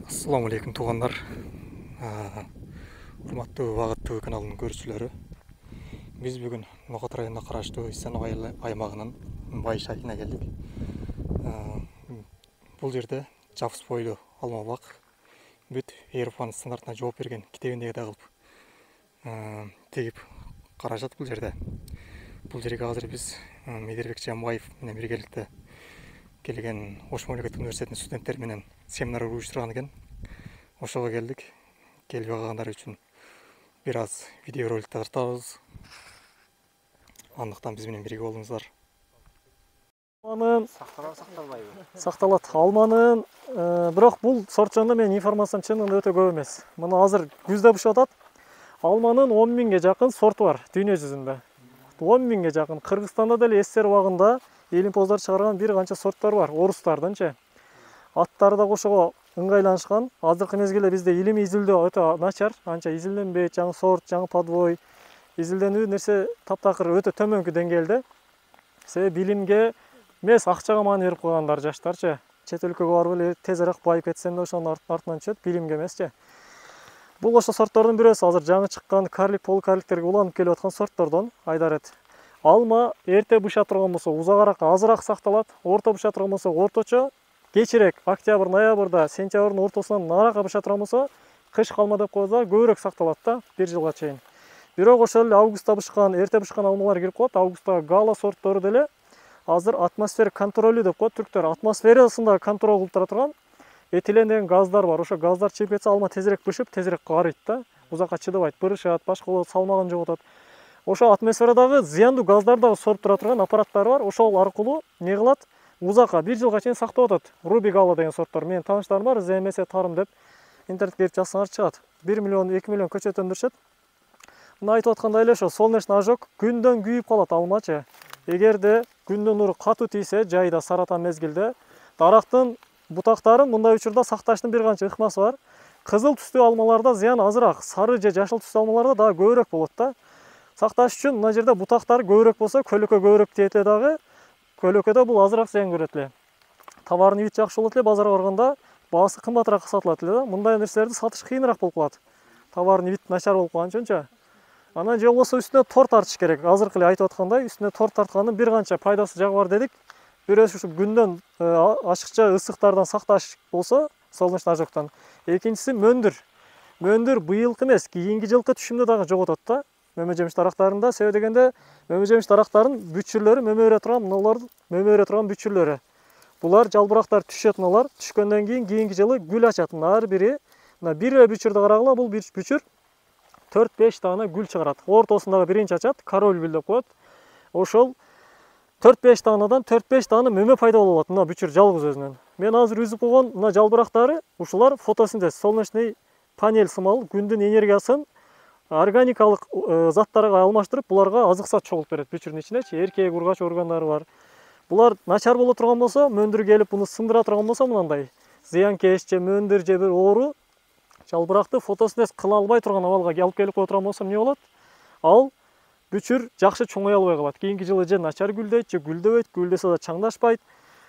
Assalamu alaikum туғандар. Урматтуу Багыттуу каналынын көрүүчүлөрү. Биз бүгүн Ноқот районуна караштуу Исенов аймагынын Бай шайына келдик. Бул жерде жапыс бойлуу алма бак бүт Европанын стандартына жооп берген китебиндеги да кылып тегип каражат бул жерде. Бул жерге азыр биз Медербек Жамбаев менен биргеликте келген Ош мамлекеттик университетинин студенттери менен семинар уюштурган экен. Ошого келдик. Келип алгандар үчүн бир аз видео ролик тартабыз. Андыктан биз менен бирге болуңуздар. Алманын сакталат. Алманын бирок бул сорт жөнүндө менин информациям чынында өтө көп эмес. Мына азыр күздө бышып атат. Алманын 10 миңге жакын сорту бар дүйнө жүзүндө. 10 миңге жакын. Кыргызстанда деле СССР убагында элимпоздар чыгарган бир канча сорттор бар, орустардынчы. Аттары да ошого ыңгайланышкан. Азыркы мезгилде бизде илимий изилдөө өтө начар, анча изилденбейт, жаңы сорт, жаңы подвой. Изилденүү нерсе таптакыр өтө төмөнкү деңгээлде. Себеби билимге эмес, акчага маани берип койгондар жаштарчы. Чет өлкөгө барып эле тезирээк байып кетсем да ошонун артынан түшөт, билимге эмесчи. Бул ошо сорттордун бирөөсү, азыр жаңы чыккан карлик, полукарликтерге уланып келип аткан сорттордон айдарет. Алма эрте быша турган болсо узагыраак, азыраак сакталат, орто быша турган болсо орточо, кечирээк октябрь, ноябрда, сентябрдын ортосунан наракка быша турган болсо, кыш калма деп койсо көбүрөөк сакталат да, 1 жылга чейин. Бирок ошол эле августта бышкан, эрте бышкан алмалар кирип калат. Августта гала сорттору деле азыр атмосфера контролю деп коет түрктөр. Атмосферасында контроль кылып тура турган этилен деген газдар бар. Ошо газдар чыгып кетсе, алма тезирээк бышып, тезирээк карыйт да. Узакка чыдабайт, бырышат, башка салмагын жоготот. Ошо атмосферадагы зыяндуу газдарды соруп тура турган аппараттар бар. Ошол аркылуу не кылат? Узакка 1 жылга чейин сактап атат. Руби гала деген сорттор. Менин тааныштарым бар, ЗМС тарым деп интернетке кирип жазсаңар чыгат. 1 миллион, 2 миллион көчөт өндүрүшөт. Мына айтып аткандай эле ошо солнечный ожог күндөн күйүп калат алмачы. Эгерде күндүн нуру катуу тийсе, жайда саратан мезгилде, дарактын бутактарын мындай учурда сакташтын бир канча ыкмасы бар. Кызыл түстүү алмаларда зыян азыраак, сары же жашыл түстүү алмаларда дагы көбүрөөк болот да. Сакташ үчүн мына жерде бутактары көбүрөөк болсо, көлөкө көбүрөөк тиет эле дагы. Көлөкөдө бул азыраак зыян көрөт эле. Товарный вид жакшы болот эле, базарга барганда баасы кымбатыраак сатылат эле да. Мындай нерселерди сатыш кыйыныраак болуп калат. Товарный вид начар болуп калган үчүнчү. Анан же болбосо үстүнө тор тартыш керек. Азыркы эле айтып аткандай, үстүнө тор тарткандын бир канча пайдасы жагы бар дедик. Бирөөсү ушу күндөн ашыкча ысыктардан сакташ болсо, солнечный ожогтон. Экинчиси мөндүр. Мөндүр быйылкы эмес, кийинки жылкы түшүмдү дагы жоготот да. Мөмө жемиш дарактарында, себеби дегенде мөмө жемиш дарактарынын бүчүрлөрү мөмө бере турган, мыналар мөмө бере турган бүчүрлөрү. Булар жалбырактар түшөт, мыналар түшкөндөн кийин кийинки жылы гүл ачат. Мына ар бири, мына бир эле бүчүрдү карагыла, бул бир бүчүр 4-5 даана гүл чыгарат. Ортосундагы биринчи ачат, король гүл деп коет. Ошол 4-5 даанадан 4-5 даана мөмө пайда болот, мына бүчүр жалгыз өзүнөн. Мен азыр үзүп койгон мына жалбырактары, ушулар фотосинтез, солнечный панель сымал күндүн энергиясын органикалык заттарга алмаштырып, буларга азык-сат чогултуп берет бүчүрдүн ичинечи. Эркек ургач органдары бар. Булар начар боло турган болсо, мөндүр келип буну сындыра турган болсо, мындай зыянкеш же мөндүр же бир оору жалбыракты фотосинтез кыла албай турган абалга алып келип кое турган болсо, эмне болот? Ал бүчүр жакшы чоңой албай калат. Кийинки жылы же начар гүлдөйт, же гүлдөбөйт, гүлдөсө да чаңдашпайт.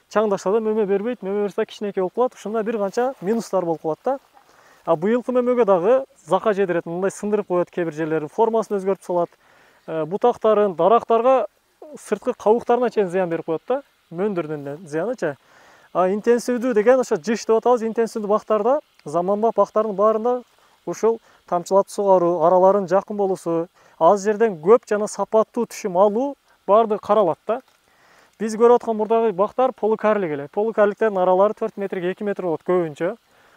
Чаңдашса да мөмө бербейт, мөмө берсе кичинекей болуп калат. Ушунда бир канча минустар болуп калат да. А быйылкы мөмөгө дагы зака жедирет, мындай сындырып коет кээ бир жерлерин, формасын өзгөртүп салат. Бутактарын, дарактарга сырткы кабыктарына чейин зыян берип коет да. Мөндүрдүн зыянычы. А интенсивдүү деген ошо жыш деп атабыз, интенсивдүү бактарда, заманбап бактардын баарында ушул тамчылатып сугаруу, араларын жакын болуусу, аз жерден көп жана сапаттуу түшүм алуу баардыгы каралат да. Биз көрүп аткан мурдагы бактар полукарлик эле. Полукарликтердин аралары 4 метрге 2 метр болот көбүнчө.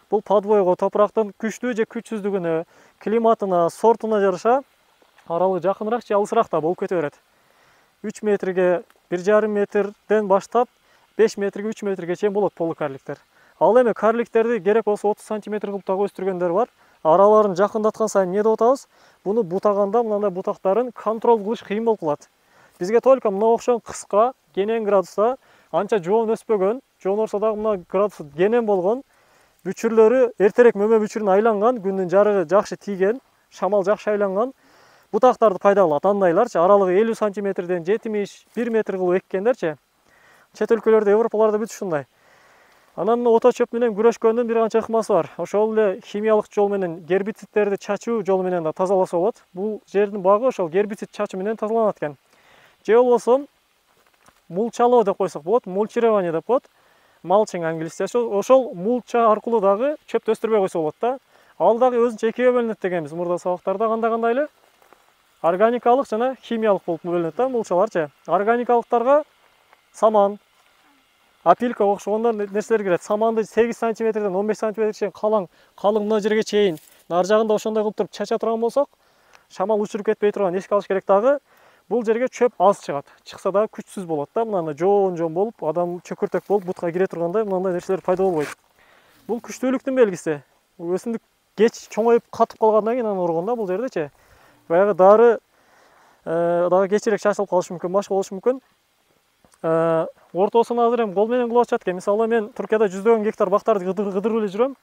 Бул подвойго, топурактын күчтүү же күчсүздүгүнө, климатына, сортуна жараша аралыгы жакыныраак же алысыраак да болуп кете берет. 3 метрге, 1,5 метрден баштап 5 метрге, 3 метрге чейин болот полукарликтер. Ал эми карликтерди керек болсо 30 сантиметр кылып дагы өстүргөндөр бар. Араларын жакындаткан сайын эмне деп атабыз? Буну бутаганда мындай бутактарын контроль кылыш кыйын болуп калат. Бизге только мына окшогон кыска, кенен градуста, анча жоон өспөгөн, жоон орсо дагы мына градус кенен болгон бүчүрлөрү эртерээк мөмө бүчүрүнө айланган, күндүн жарыгы жакшы тийген, шамал жакшы айланган бутактарды пайда кылат. Андайларчы аралыгы 50 сантиметрден 71 метр кылып эккендерчи. Чет өлкөлөрдө, Европаларда бүт ушундай. Анан ото чөп менен күрөшкөндүн бир канча ыкмасы бар. Ошол эле химиялык жол менен гербицидтерди чачуу жолу менен да тазаласа болот. Бул жердин багы ошол гербицид чачуу менен тазаланат экен. Же болбосо мулчалоо деп койсок болот, мульчирование деп коет. Малчинг англисче. Ошол мулча аркылуу дагы чөптү өстүрбөй койсо болот да. Ал дагы өзүнчө экиге бөлүнөт дегенбиз. Мурда сабактарда кандай эле органикалык жана химиялык болуп бөлүнөт да мулчаларчы. Органикалыктарга саман, апилка окшогондор нерселер кирет. Саманды 8 сантиметрден 15 сантиметрге чейин калың мына жерге чейин нар жагында ошондой кылып туруп чача турган болсок, шамал учуруп кетпей турган эске алыш керек дагы. Бул жерге чөп аз чыгат. Чыкса дагы күчсүз болот да. Мындай жоон болуп, адам чөкөртөк болуп бутка кире тургандай мындай нерселер пайда болбойт. Бул күчтүүлүктүн белгиси. Өсүмдүк кеч чоңоюп катып калгандан кийин анан урганда бул жердечи. Баягы дары дагы кечирээк чачылып калышы мүмкүн, башка болушу мүмкүн. Ортосун азыр эми кол менен кылып атышат экен. Мисалы мен Туркияда 100 гектар бактарды кыдырып эле жүрөм.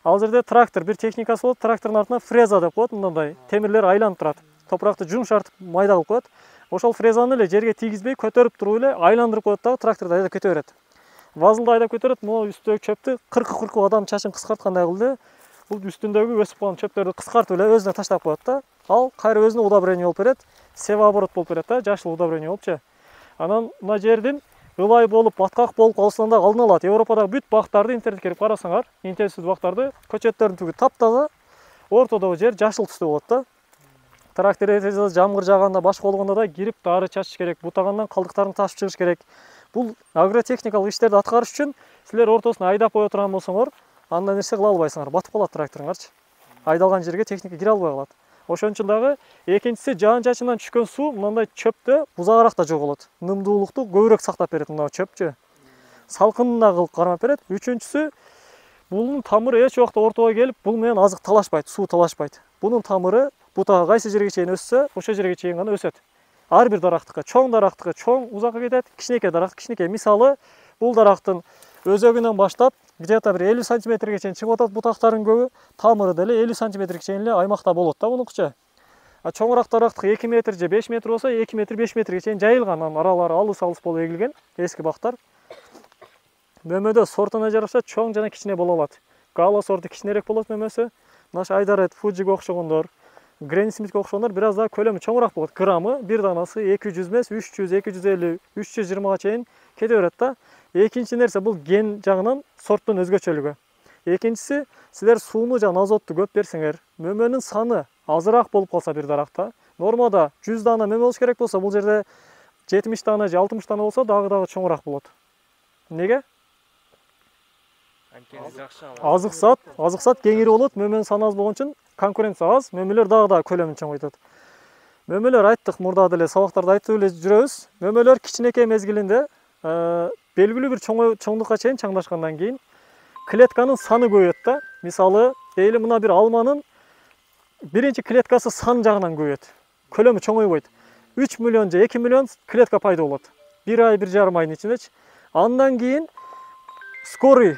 Ал жерде трактор, бир техникасы болот. Трактордун артына фреза деп коет. Мындай темирлер айланып турат. Топуракты жумшартып майда кылып коет. Ошол фрезаны эле жерге тийгизбей көтөрүп туруп эле айландырып коет дагы тракторду айдап кете берет. Вазылды айдап кете берет. Могу үстүдөгү чөптү кыркып адам чачын кыскарткандай кылды. Бул үстүндөгү өсүп калган чөптөрдү кыскартып эле өзүнө таштап коет да. Ал кайра өзүнө удобрение болуп берет. Севооборот болуп берет да, жашыл удобрение болупчу. Анан мына жердин ылай болуп, баткак болуп калышынан да алдын алат. Европадагы бүт бактарды интернетке кирип карасаңар, интенсив бактарды, көчөттөрдүн түгү таптаза, ортодогу жер жашыл түстө болот да. Трактор жамгыр жааганда, башка болгондо да кирип дары чачыш керек, бутагандан калдыктарын ташып чыгыш керек. Бул агротехникалык иштерди аткарыш үчүн силер ортосуна айдап кое турган болсоңор, андай нерсе кыла албайсыңар, батып калат тракторуңарчы. Айдалган жерге техника кире албай калат. Ошон үчүн дагы экинчиси жаан чачындан түшкөн суу мындай чөптө узагыраак жоголот. Нымдуулукту көбүрөөк сактап берет мына чөпчү. Салкындын да кылып кармап берет. Үчүнчүсү бунун тамыры эч убакта ортого келип, бул менен азык талашпайт, суу талашпайт. Бунун тамыры бутага кайсы жерге чейин өссө, ошол жерге чейин гана өсөт. Ар бир дарактыкка, чоң узакка кетет, кичинекей даракт кичинекей. Мисалы, бул дарактын өзөгүнөн баштап где-то бир 50 сантиметрге чейин чыгып атат бутактардын көбү, тамыры деле 50 сантиметрге чейин эле аймакта болот да мунукчу. Чоңураак дарактыкы 2 метр же 5 метр болсо, 2 метр 5 метрге чейин жайылган, анан аралары алыс болуп эгилген эски бактар. Мөмөдө сортуна жараша чоң жана кичине боло алат. Гала сорту кичинерээк болот мөмөсү. Наш Айдарет, Фуджиге окшогондор, Гренни Смитке окшогондор бир аз да көлөмү чоңураак болот. Граммы бир данасы 200 эмес, 300, 250, 320га чейин кете берет да. Экинчи нерсе бул ген жагынан сорттун өзгөчөлүгү. Экинчиси, силер сууну жана азотту көп берсеңер, мөмөнүн саны азыраак болуп калса бир даракта, нормада 100 дана мөмө болуш керек болсо, бул жерде 70 дана же 60 дана болсо дагы чоңураак болот. Неге? Азык сат кеңири болот, мөмөнүн саны аз болгон үчүн конкуренция аз, мөмөлөр дагы көлөмүн чоңойтот. Мөмөлөр айттык, мурда деле сабактарда айтып эле жүрөбүз. Мөмөлөр кичинекей мезгилинде белгилүү бир чоңдукка чейин чаңдашкандан кийин клетканын саны көбөйөт да. Мисалы, дейли мына бир алманын биринчи клеткасы сан жагынан көбөйөт. Көлөмү чоңойбойт. 3 миллион же 2 миллион клетка пайда болот. 1 ай, 1,5 айдын ичиндечи. Андан кийин скорый